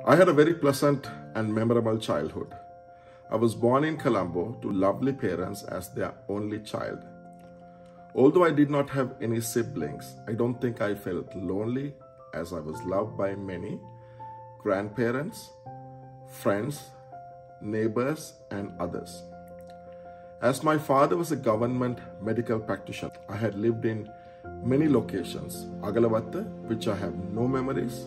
I had a very pleasant and memorable childhood. I was born in Colombo to lovely parents as their only child. Although I did not have any siblings, I don't think I felt lonely as I was loved by many grandparents, friends, neighbors, and others. As my father was a government medical practitioner, I had lived in many locations. Agalavatta, which I have no memories.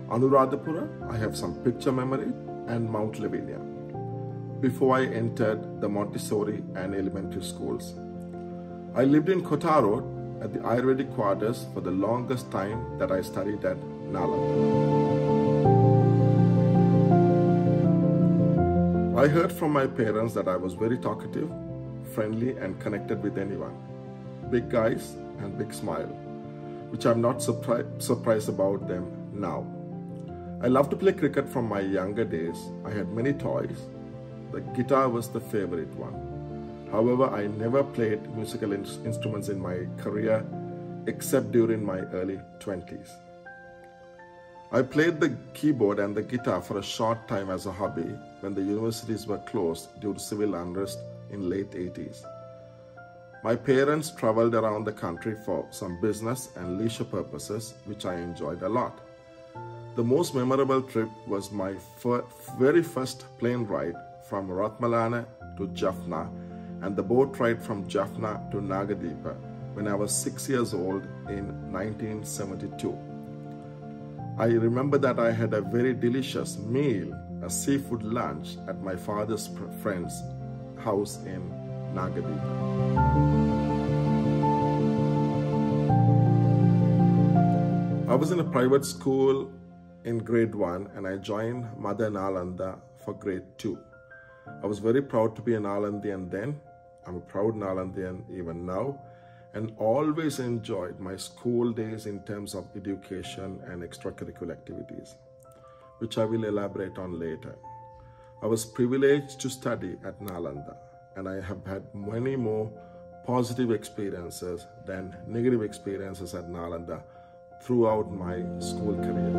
Anuradhapura, I have some picture memory, and Mount Lavinia, before I entered the Montessori and elementary schools. I lived in Kota Road at the Ayurvedic quarters for the longest time that I studied at Nalanda. I heard from my parents that I was very talkative, friendly, and connected with anyone. Big eyes and big smile, which I'm not surprised about them now. I loved to play cricket from my younger days. I had many toys. The guitar was the favorite one. However, I never played musical instruments in my career except during my early 20s. I played the keyboard and the guitar for a short time as a hobby when the universities were closed due to civil unrest in late 80s. My parents traveled around the country for some business and leisure purposes, which I enjoyed a lot. The most memorable trip was my very first plane ride from Ratmalana to Jaffna and the boat ride from Jaffna to Nagadeepa when I was 6 years old in 1972. I remember that I had a very delicious meal, a seafood lunch at my father's friend's house in Nagadeepa. I was in a private school in grade 1 and I joined Mother Nalanda for grade 2. I was very proud to be an Nalandian then. I'm a proud Nalandian even now, and always enjoyed my school days in terms of education and extracurricular activities, which I will elaborate on later. I was privileged to study at Nalanda, and I have had many more positive experiences than negative experiences at Nalanda throughout my school career.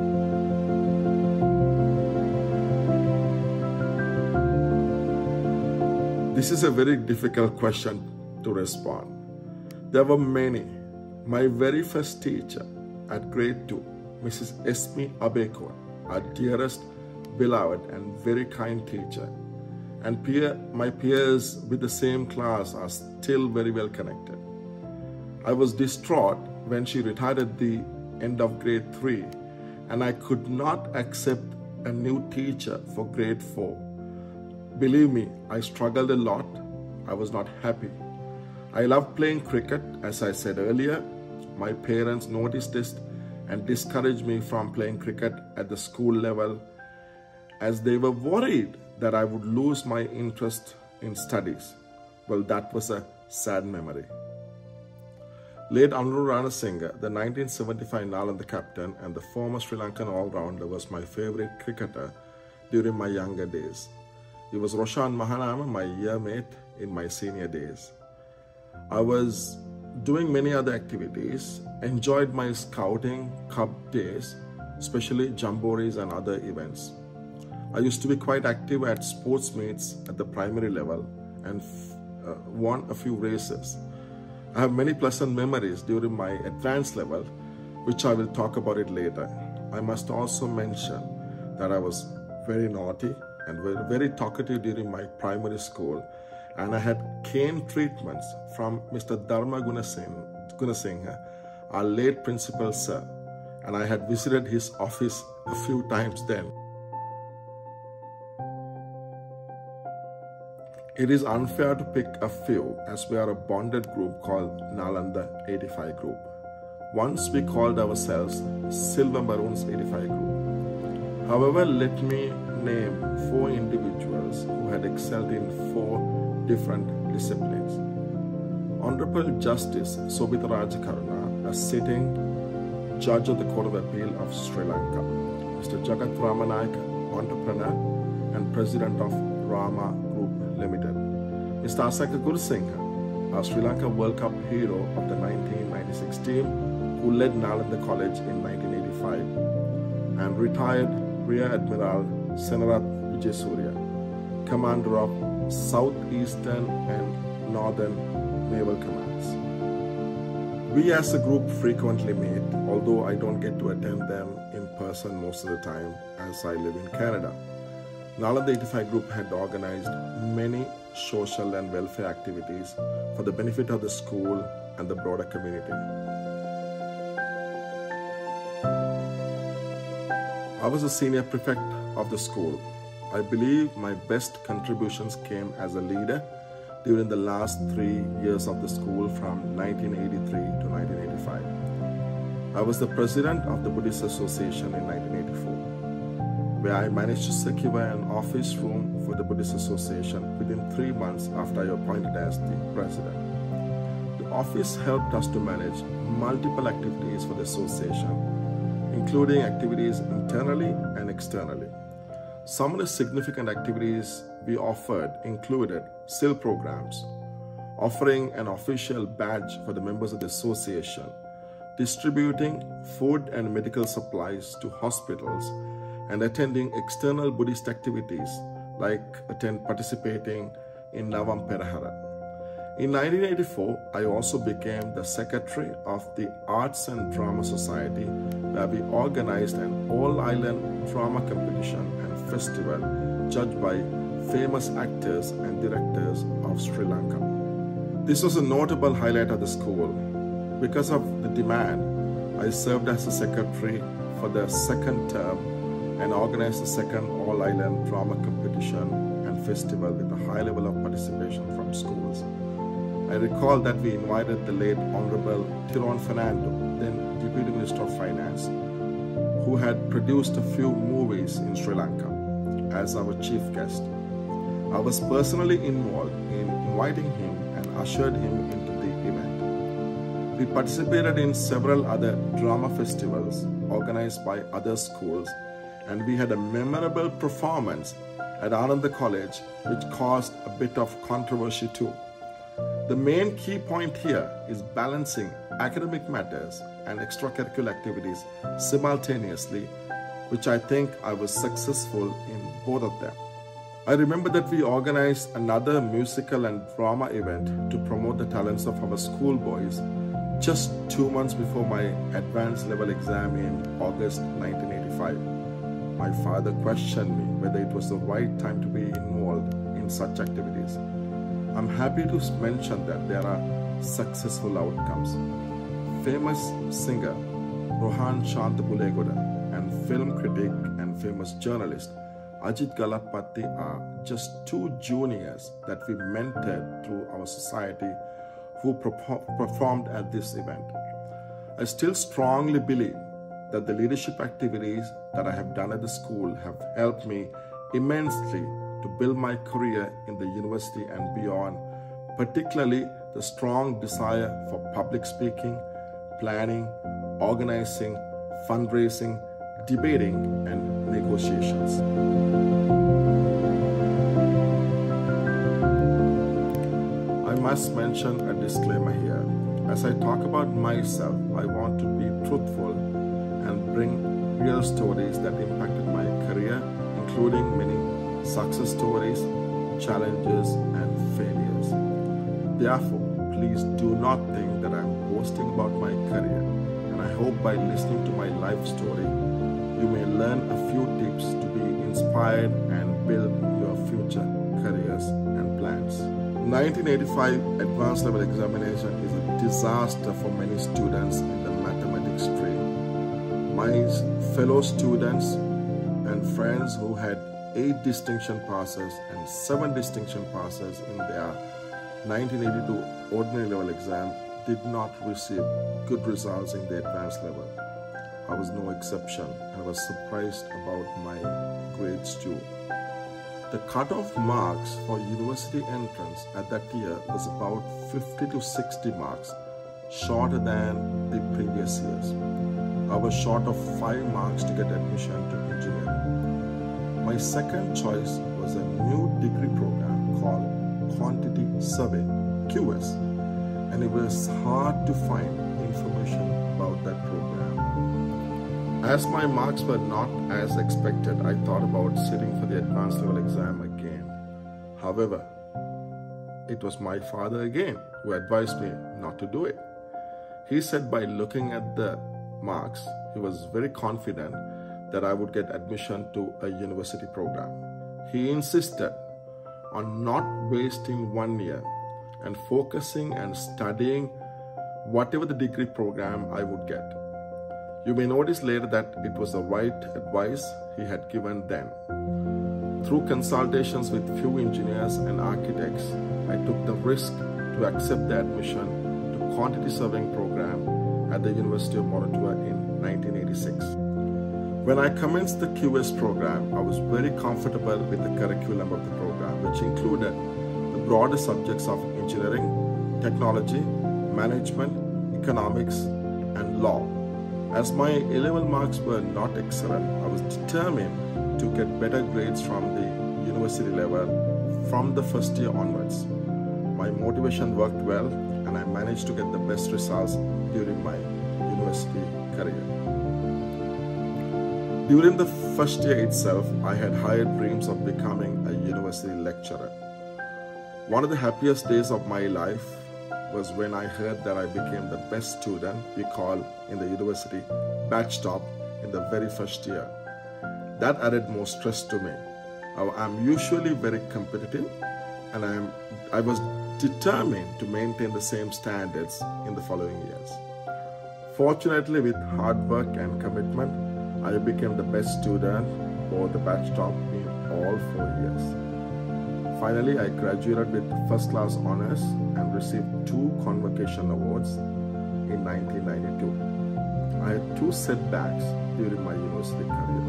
This is a very difficult question to respond. There were many. My very first teacher at grade 2, Mrs. Esme Abeko, our dearest, beloved, and very kind teacher, and my peers with the same class are still very well connected. I was distraught when she retired at the end of grade 3, and I could not accept a new teacher for grade 4. Believe me, I struggled a lot. I was not happy. I loved playing cricket, as I said earlier. My parents noticed this and discouraged me from playing cricket at the school level, as they were worried that I would lose my interest in studies. Well, that was a sad memory. Late Anuru Ranasinghe, the 1975 Nalanda captain and the former Sri Lankan all-rounder, was my favorite cricketer during my younger days. He was Roshan Mahanama, my year mate in my senior days. I was doing many other activities, enjoyed my scouting club days, especially jamborees and other events. I used to be quite active at sports meets at the primary level and won a few races. I have many pleasant memories during my advanced level, which I will talk about it later. I must also mention that I was very naughty and very talkative during my primary school, and I had cane treatments from Mr. Dharma Gunasinghe, our late principal sir, and I had visited his office a few times then. It is unfair to pick a few, as we are a bonded group called Nalanda 85 group. Once we called ourselves Silver Maroons 85 group. However, let me name 4 individuals who had excelled in 4 different disciplines. Honorable Justice Sobhita Rajakaruna, a sitting judge of the Court of Appeal of Sri Lanka. Mr. Jagat Ramanayaka, entrepreneur and president of Rama Group Limited. Mr. Asaka Gurusinghe, a Sri Lanka World Cup hero of the 1996 team, who led Nalanda College in 1985 and retired Rear Admiral Senarath Vijaysurya, Commander of Southeastern and Northern Naval Commands. We as a group frequently meet, although I don't get to attend them in person most of the time as I live in Canada. Nalanda 85 group had organized many social and welfare activities for the benefit of the school and the broader community. I was a senior prefect of the school. I believe my best contributions came as a leader during the last 3 years of the school from 1983 to 1985. I was the president of the Buddhist Association in 1984, where I managed to secure an office room for the Buddhist Association within 3 months after I appointed as the president. The office helped us to manage multiple activities for the association, including activities internally and externally. Some of the significant activities we offered included SIL programs, offering an official badge for the members of the association, distributing food and medical supplies to hospitals, and attending external Buddhist activities like participating in Ruwanpurage. In 1984, I also became the secretary of the Arts and Drama Society, where we organized an all-island drama competition and festival judged by famous actors and directors of Sri Lanka. This was a notable highlight of the school. Because of the demand, I served as a secretary for the second term and organized the second all-island drama competition and festival with a high level of participation from schools. I recall that we invited the late Honorable Tiron Fernando, then Deputy Minister of Finance, who had produced a few movies in Sri Lanka, as our chief guest. I was personally involved in inviting him and ushered him into the event. We participated in several other drama festivals organized by other schools, and we had a memorable performance at Ananda College, which caused a bit of controversy too. The main key point here is balancing academic matters and extracurricular activities simultaneously, which I think I was successful in both of them. I remember that we organized another musical and drama event to promote the talents of our schoolboys just 2 months before my advanced level exam in August 1985. My father questioned me whether it was the right time to be involved in such activities. I'm happy to mention that there are successful outcomes. Famous singer Rohan Shantapulegoda and film critic and famous journalist Ajit Galapatti are just 2 juniors that we mentored through our society who performed at this event. I still strongly believe that the leadership activities that I have done at the school have helped me immensely to build my career in the university and beyond, particularly the strong desire for public speaking, planning, organizing, fundraising, debating, and negotiations. I must mention a disclaimer here. As I talk about myself, I want to be truthful and bring real stories that impacted my career, including many success stories, challenges, and failures. Therefore, please do not think that I am boasting about my career, and I hope by listening to my life story, you may learn a few tips to be inspired and build your future careers and plans. 1985 advanced level examination is a disaster for many students in the mathematics stream. My fellow students and friends who had 8 distinction passes and 7 distinction passes in their 1982 ordinary level exam did not receive good results in the advanced level. I was no exception, and I was surprised about my grades too. The cutoff marks for university entrance at that year was about 50 to 60 marks, shorter than the previous years. I was short of 5 marks to get admission to engineering. My second choice was a new degree program called Quantity Survey, QS, and it was hard to find information about that program. As my marks were not as expected, I thought about sitting for the advanced level exam again. However, it was my father again who advised me not to do it. He said by looking at the marks, he was very confident that I would get admission to a university program. He insisted on not wasting 1 year and focusing and studying whatever the degree program I would get. You may notice later that it was the right advice he had given then. Through consultations with few engineers and architects, I took the risk to accept the admission to quantity surveying program at the University of Moratuwa in 1986. When I commenced the QS program, I was very comfortable with the curriculum of the program, which included the broader subjects of engineering, technology, management, economics, and law. As my A-level marks were not excellent, I was determined to get better grades from the university level from the first year onwards. My motivation worked well, and I managed to get the best results during my university career. During the first year itself, I had higher dreams of becoming a university lecturer. One of the happiest days of my life was when I heard that I became the best student we call in the university batch top in the very first year. That added more stress to me. I'm usually very competitive, and I was determined to maintain the same standards in the following years. Fortunately, with hard work and commitment, I became the best student or the batch top in all 4 years. Finally, I graduated with first class honors and received 2 convocation awards in 1992. I had 2 setbacks during my university career.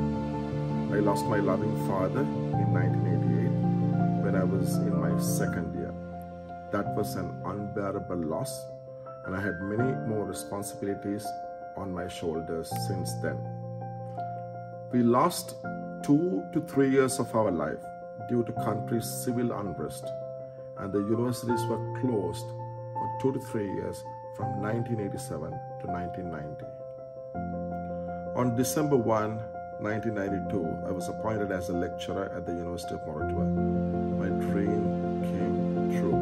I lost my loving father in 1988 when I was in my second year. That was an unbearable loss, and I had many more responsibilities on my shoulders since then. We lost 2 to 3 years of our life due to country's civil unrest, and the universities were closed for 2 to 3 years from 1987 to 1990. On December 1, 1992, I was appointed as a lecturer at the University of Moratuwa. My dream came true.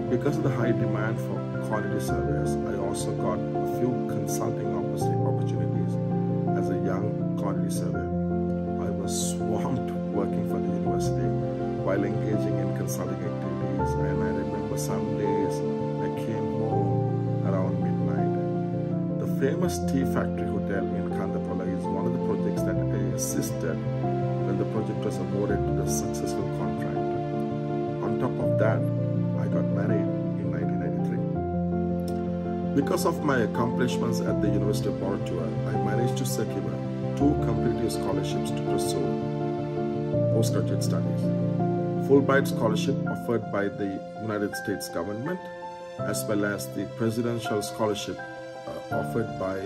Because of the high demand for quantity surveyors, I also got a few consulting opportunities as a young quantity surveyor. I was swamped working for the university while engaging in consulting activities, and I remember some days I came home around midnight. The famous tea factory hotel in Kandapala is one of the projects that I assisted when the project was awarded to the successful contractor. On top of that, I got married in 1993. Because of my accomplishments at the University of Moratuwa, I managed to secure 2 competitive scholarships to pursue postgraduate studies. Fulbright scholarship offered by the United States government, as well as the presidential scholarship offered by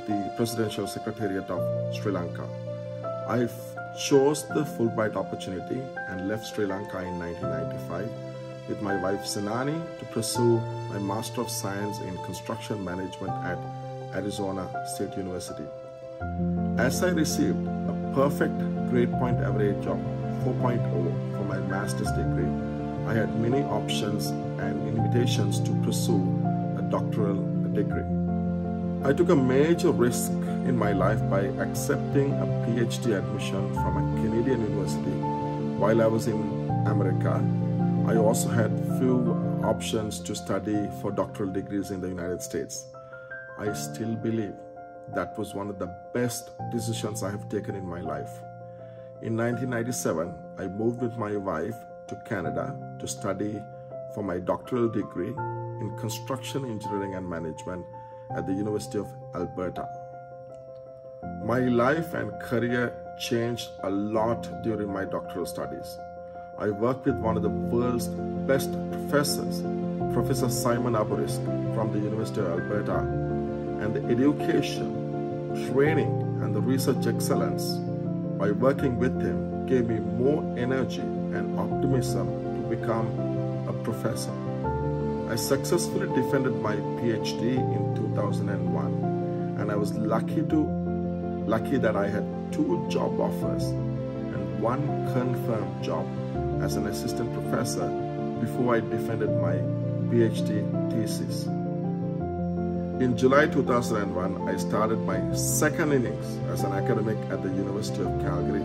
the Presidential Secretariat of Sri Lanka. I chose the Fulbright opportunity and left Sri Lanka in 1995 with my wife Senani to pursue my Master of Science in Construction Management at Arizona State University. As I received a perfect grade point average of 4.0 for my master's degree, I had many options and invitations to pursue a doctoral degree. I took a major risk in my life by accepting a PhD admission from a Canadian university while I was in America. I also had few options to study for doctoral degrees in the United States. I still believe that was one of the best decisions I have taken in my life. In 1997, I moved with my wife to Canada to study for my doctoral degree in construction engineering and management at the University of Alberta. My life and career changed a lot during my doctoral studies. I worked with one of the world's best professors, Professor Simon Aburisk from the University of Alberta, and the education, training, and the research excellence by working with him gave me more energy and optimism to become a professor. I successfully defended my PhD in 2001, and I was lucky to lucky that I had 2 job offers and 1 confirmed job as an assistant professor before I defended my PhD thesis. In July 2001, I started my second innings as an academic at the University of Calgary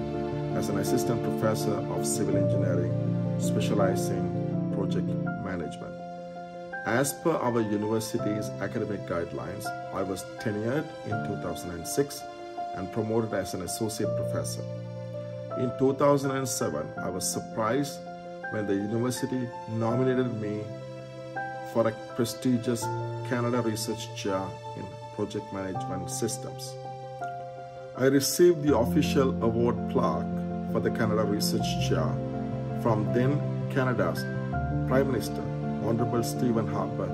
as an assistant professor of civil engineering, specializing in project management. As per our university's academic guidelines, I was tenured in 2006 and promoted as an associate professor. In 2007, I was surprised when the university nominated me for a prestigious Canada Research Chair in Project Management Systems. I received the official award plaque for the Canada Research Chair from then Canada's Prime Minister, Honorable Stephen Harper,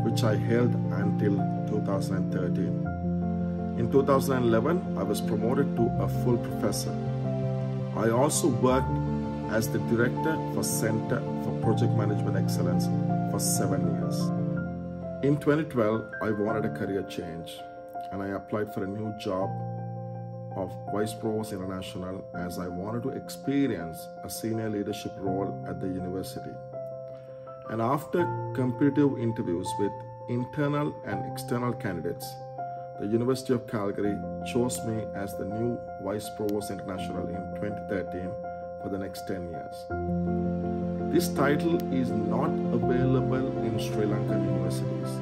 which I held until 2013. In 2011, I was promoted to a full professor. I also worked as the Director for Center for Project Management Excellence for 7 years. In 2012, I wanted a career change and I applied for a new job of Vice-Provost International as I wanted to experience a senior leadership role at the university. And after competitive interviews with internal and external candidates, the University of Calgary chose me as the new Vice-Provost International in 2013 for the next 10 years. This title is not available in Sri Lankan universities,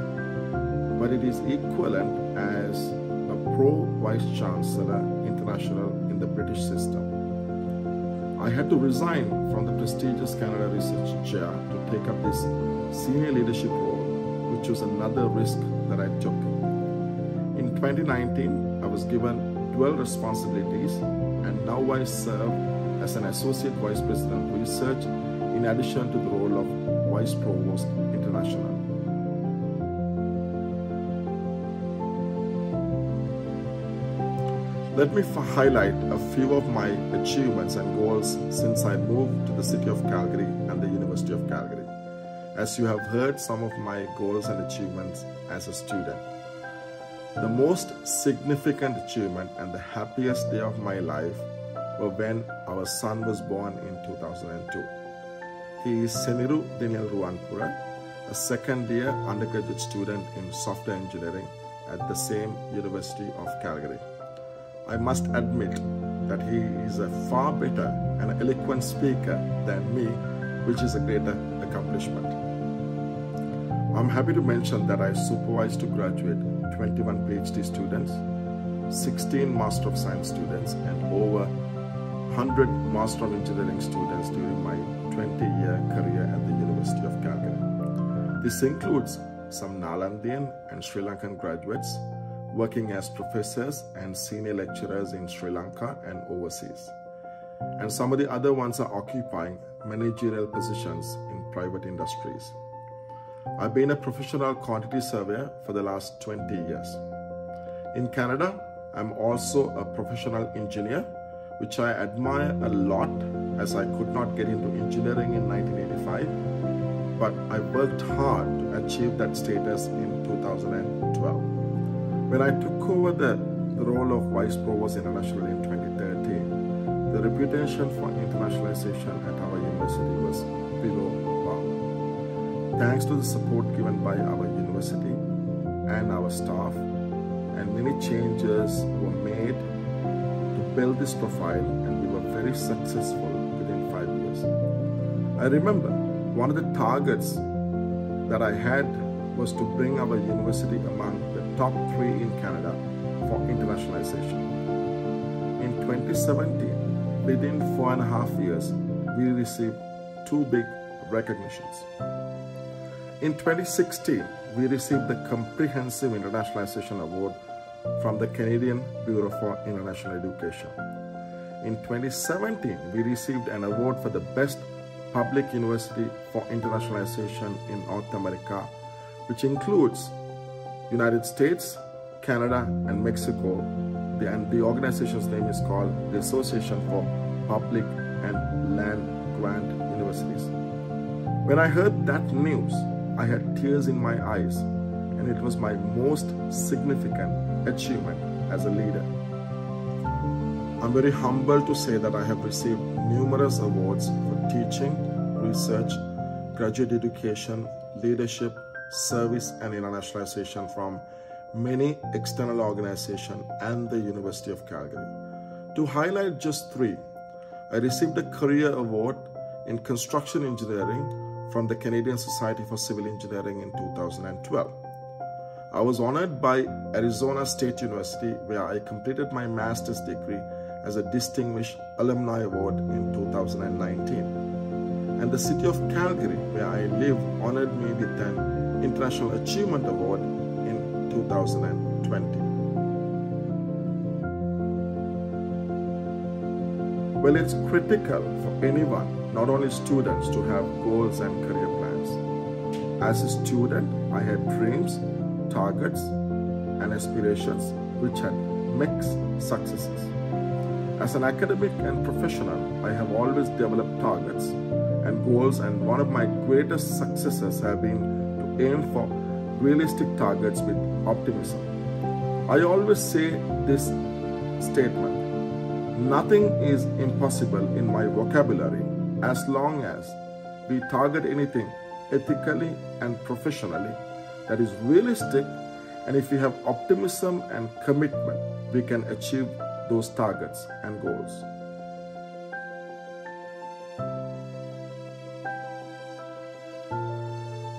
but it is equivalent as a Pro-Vice Chancellor International in the British system. I had to resign from the prestigious Canada Research Chair to take up this senior leadership role, which was another risk that I took. In 2019, I was given dual responsibilities and now I serve as an Associate Vice President Research in addition to the role of Vice Provost International. Let me highlight a few of my achievements and goals since I moved to the City of Calgary and the University of Calgary. As you have heard some of my goals and achievements as a student. The most significant achievement and the happiest day of my life were when our son was born in 2002. He is Seniru Daniel Ruwanpura, a second-year undergraduate student in software engineering at the same University of Calgary. I must admit that he is a far better and eloquent speaker than me, which is a greater accomplishment. I'm happy to mention that I supervised to graduate 21 PhD students, 16 Master of Science students, and over 100 Master of Engineering students during my 20-year career at the University of Calgary. This includes some Nalandian and Sri Lankan graduates working as professors and senior lecturers in Sri Lanka and overseas. And some of the other ones are occupying managerial positions in private industries. I've been a professional quantity surveyor for the last 20 years. In Canada, I'm also a professional engineer, which I admire a lot as I could not get into engineering in 1985, but I worked hard to achieve that status in 2012. When I took over the role of Vice Provost International in 2013, the reputation for internationalization at our university was below par. Thanks to the support given by our university and our staff, and many changes were made to build this profile, and we were very successful within 5 years. I remember one of the targets that I had was to bring our university among the top 3 in Canada for internationalization. In 2017, within 4.5 years, we received 2 big recognitions. In 2016, we received the Comprehensive Internationalization Award from the Canadian Bureau for International Education. In 2017, we received an award for the Best Public University for Internationalization in North America, which includes United States, Canada, and Mexico. And the organization's name is called the Association for Public and Land Grant Universities. When I heard that news, I had tears in my eyes, and it was my most significant achievement as a leader. I'm very humbled to say that I have received numerous awards for teaching, research, graduate education, leadership, service and internationalization from many external organizations and the University of Calgary. To highlight just three, I received a career award in construction engineering from the Canadian Society for Civil Engineering in 2012. I was honored by Arizona State University, where I completed my master's degree as a Distinguished Alumni Award in 2019. And the City of Calgary, where I live, honored me with an International Achievement Award in 2020. Well, it's critical for anyone, not only students, to have goals and career plans. As a student, I had dreams, targets, and aspirations which had mixed successes. As an academic and professional, I have always developed targets and goals, and one of my greatest successes have been to aim for realistic targets with optimism. I always say this statement: nothing is impossible in my vocabulary as long as we target anything ethically and professionally that is realistic, and if we have optimism and commitment, we can achieve those targets and goals.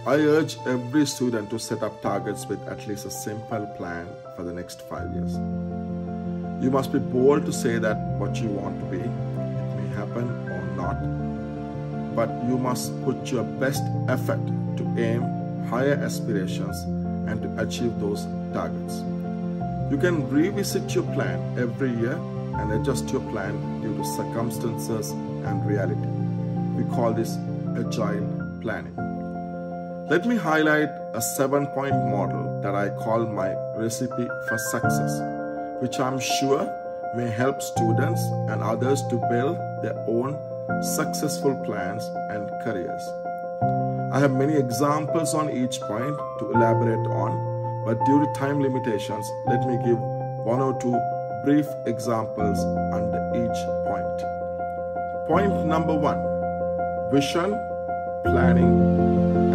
I urge every student to set up targets with at least a simple plan for the next 5 years. You must be bold to say that what you want to be. It may happen or not, but you must put your best effort to aim higher aspirations and to achieve those targets. You can revisit your plan every year and adjust your plan due to circumstances and reality. We call this agile planning. Let me highlight a 7-point model that I call my recipe for success, which I'm sure may help students and others to build their own successful plans and careers. I have many examples on each point to elaborate on, but due to time limitations, let me give one or two brief examples under each point. Point number 1, vision, planning,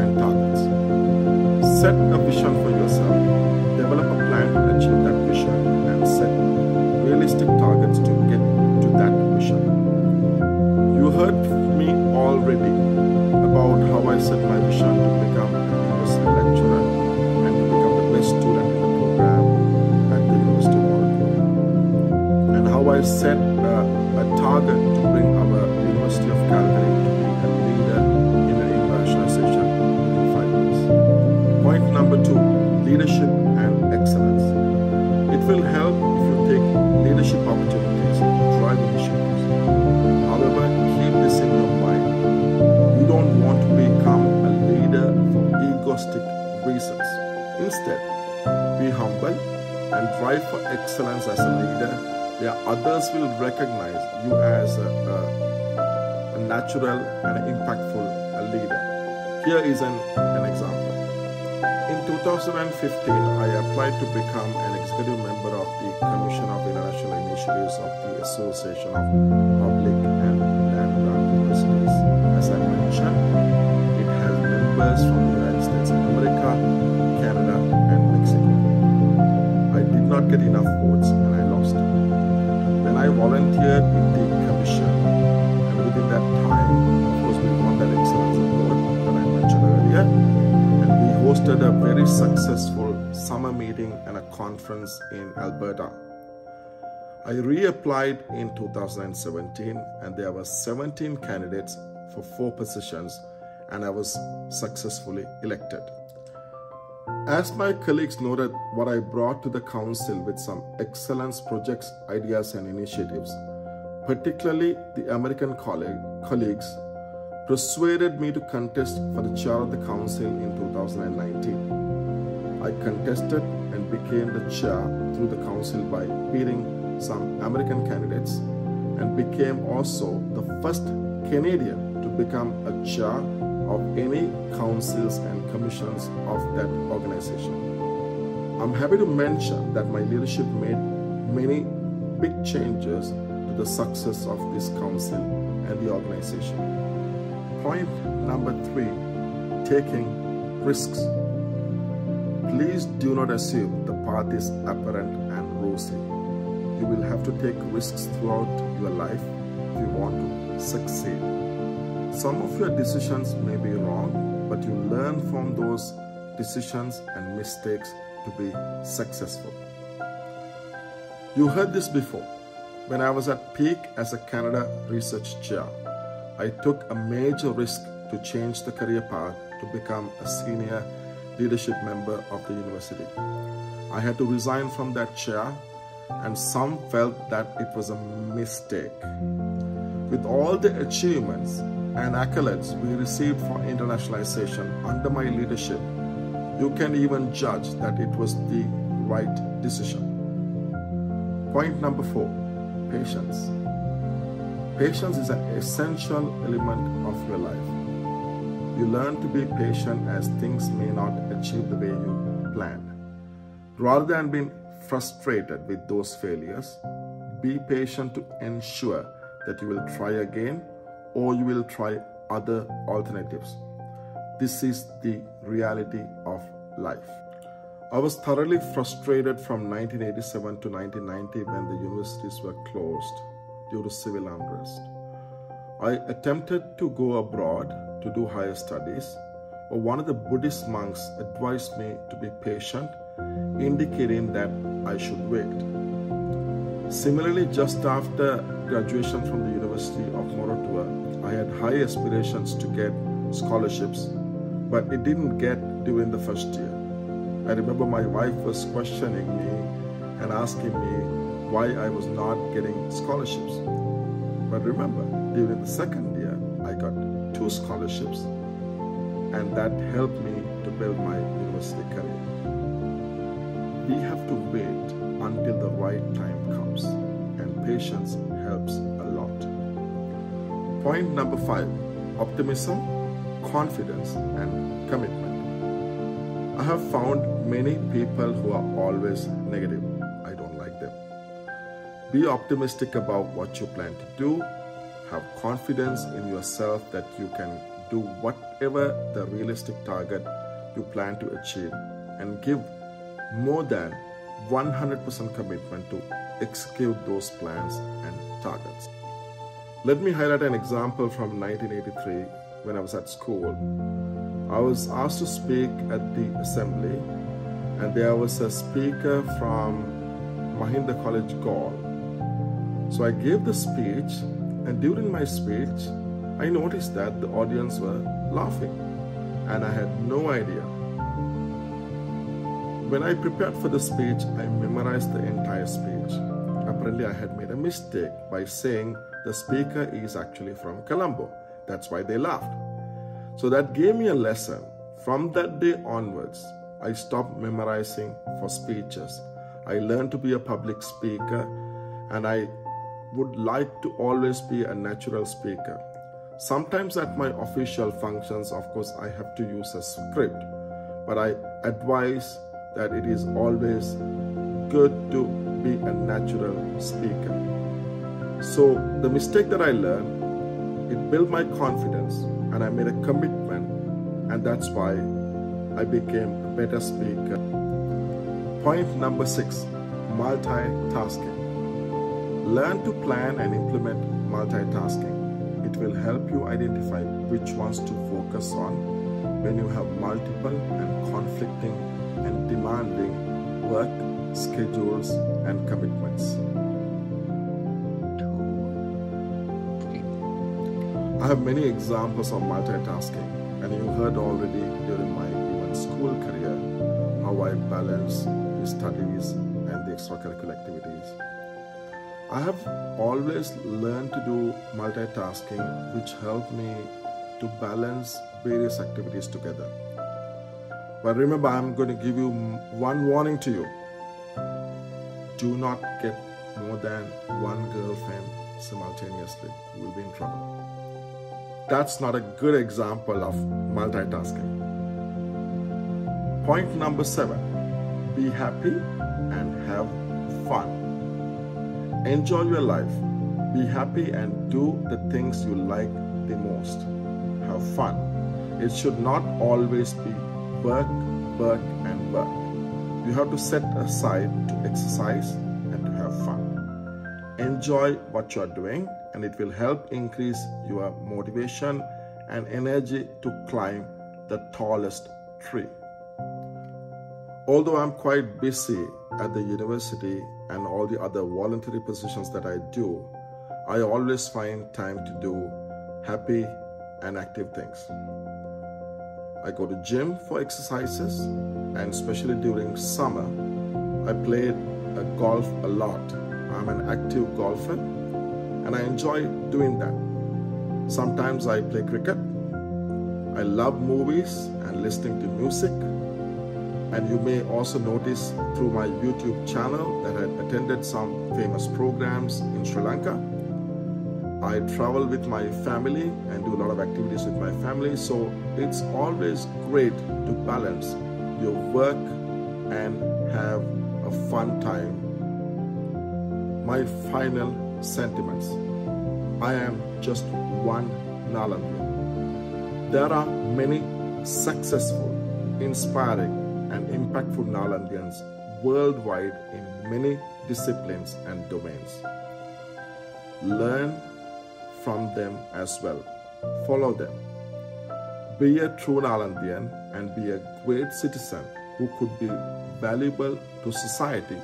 and targets. Set a vision for yourself, develop a plan to achieve that vision, and set realistic targets to get to that vision. You heard me already about how I set my vision to become a university lecturer and to become the best student in the program at the University of Calgary, and how I set a target to bring our University of Calgary to be a leader in an internationalization in 5 years. Point number 2, leadership and excellence. It will help if you take leadership opportunities to drive initiatives. However, keep this in your mind. You don't want to become a leader for egoistic reasons. Instead, be humble and drive for excellence as a leader, where others will recognize you as a natural and impactful leader. Here is an example. In 2015, I applied to become an executive member of the Commission of International Initiatives of the Association of Public and Land-Grant Universities. As I mentioned, it has members from the United States of America, Canada, and Mexico. I did not get enough votes and I lost. Then I volunteered with the commission, and within that time, of course, we won that excellence award that I mentioned earlier, and we hosted a very successful summer meeting and a conference in Alberta. I reapplied in 2017, and there were 17 candidates for 4 positions, and I was successfully elected. As my colleagues noted what I brought to the council with some excellence projects, ideas and initiatives, particularly the American colleagues persuaded me to contest for the chair of the council in 2019. I contested and became the chair through the council by beating some American candidates, and became also the first Canadian to become a chair of any councils and commissions of that organization. I'm happy to mention that my leadership made many big changes the success of this council and the organization. Point number 3, taking risks. Please do not assume the path is apparent and rosy. You will have to take risks throughout your life if you want to succeed. Some of your decisions may be wrong, but you learn from those decisions and mistakes to be successful. You heard this before. When I was at peak as a Canada Research Chair, I took a major risk to change the career path to become a senior leadership member of the university. I had to resign from that chair, and some felt that it was a mistake. With all the achievements and accolades we received for internationalization under my leadership, you can even judge that it was the right decision. Point number 4, patience. Patience is an essential element of your life. You learn to be patient as things may not achieve the way you planned. Rather than being frustrated with those failures, be patient to ensure that you will try again or you will try other alternatives. This is the reality of life. I was thoroughly frustrated from 1987 to 1990 when the universities were closed due to civil unrest. I attempted to go abroad to do higher studies, but one of the Buddhist monks advised me to be patient, indicating that I should wait. Similarly, just after graduation from the University of Momentous, I had high aspirations to get scholarships, but it didn't get during the first year. I remember my wife was questioning me and asking me why I was not getting scholarships. But remember, during the second year, I got 2 scholarships, and that helped me to build my university career. We have to wait until the right time comes, and patience helps a lot. Point number 5, optimism, confidence, and commitment. I have found many people who are always negative. I don't like them. Be optimistic about what you plan to do. Have confidence in yourself that you can do whatever the realistic target you plan to achieve, and give more than 100% commitment to execute those plans and targets. Let me highlight an example from 1983 when I was at school. I was asked to speak at the assembly, and there was a speaker from Mahinda College, Gaul. So I gave the speech, and during my speech, I noticed that the audience were laughing, and I had no idea. When I prepared for the speech, I memorized the entire speech. Apparently, I had made a mistake by saying the speaker is actually from Colombo. That's why they laughed. So that gave me a lesson. From that day onwards, I stopped memorizing for speeches. I learned to be a public speaker, and I would like to always be a natural speaker. Sometimes at my official functions, of course, I have to use a script, but I advise that it is always good to be a natural speaker. So the mistake that I learned, it built my confidence, and I made a commitment, and that's why I became a better speaker. Point number 6, multitasking. Learn to plan and implement multitasking. It will help you identify which ones to focus on when you have multiple and conflicting and demanding work, schedules, and commitments. I have many examples of multitasking, and you heard already during my even school career how I balance the studies and the extracurricular activities. I have always learned to do multitasking, which helped me to balance various activities together. But remember, I'm going to give you one warning to you. Do not get more than one girlfriend simultaneously. You will be in trouble. That's not a good example of multitasking. Point number 7, be happy and have fun. Enjoy your life. Be happy and do the things you like the most. Have fun. It should not always be work, work, and work. You have to set aside to exercise and to have fun. Enjoy what you are doing, and it will help increase your motivation and energy to climb the tallest tree. Although I'm quite busy at the university and all the other voluntary positions that I do, I always find time to do happy and active things. I go to gym for exercises, and especially during summer, I play golf a lot. I'm an active golfer and I enjoy doing that. Sometimes I play cricket. I love movies and listening to music. And you may also notice through my YouTube channel that I attended some famous programs in Sri Lanka. I travel with my family and do a lot of activities with my family. So it's always great to balance your work and have a fun time. My final sentiments. I am just one Nalandian. There are many successful, inspiring, and impactful Nalandians worldwide in many disciplines and domains. Learn from them as well. Follow them. Be a true Nalandian and be a great citizen who could be valuable to society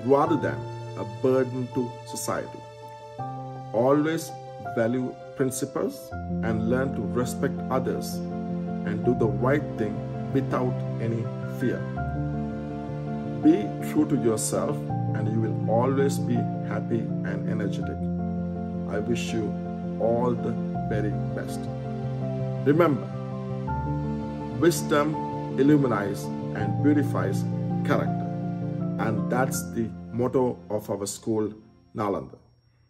rather than a burden to society. Always value principles and learn to respect others and do the right thing without any fear. Be true to yourself and you will always be happy and energetic. I wish you all the very best. Remember, wisdom illuminates and beautifies character, and that's the motto of our school, Nalanda.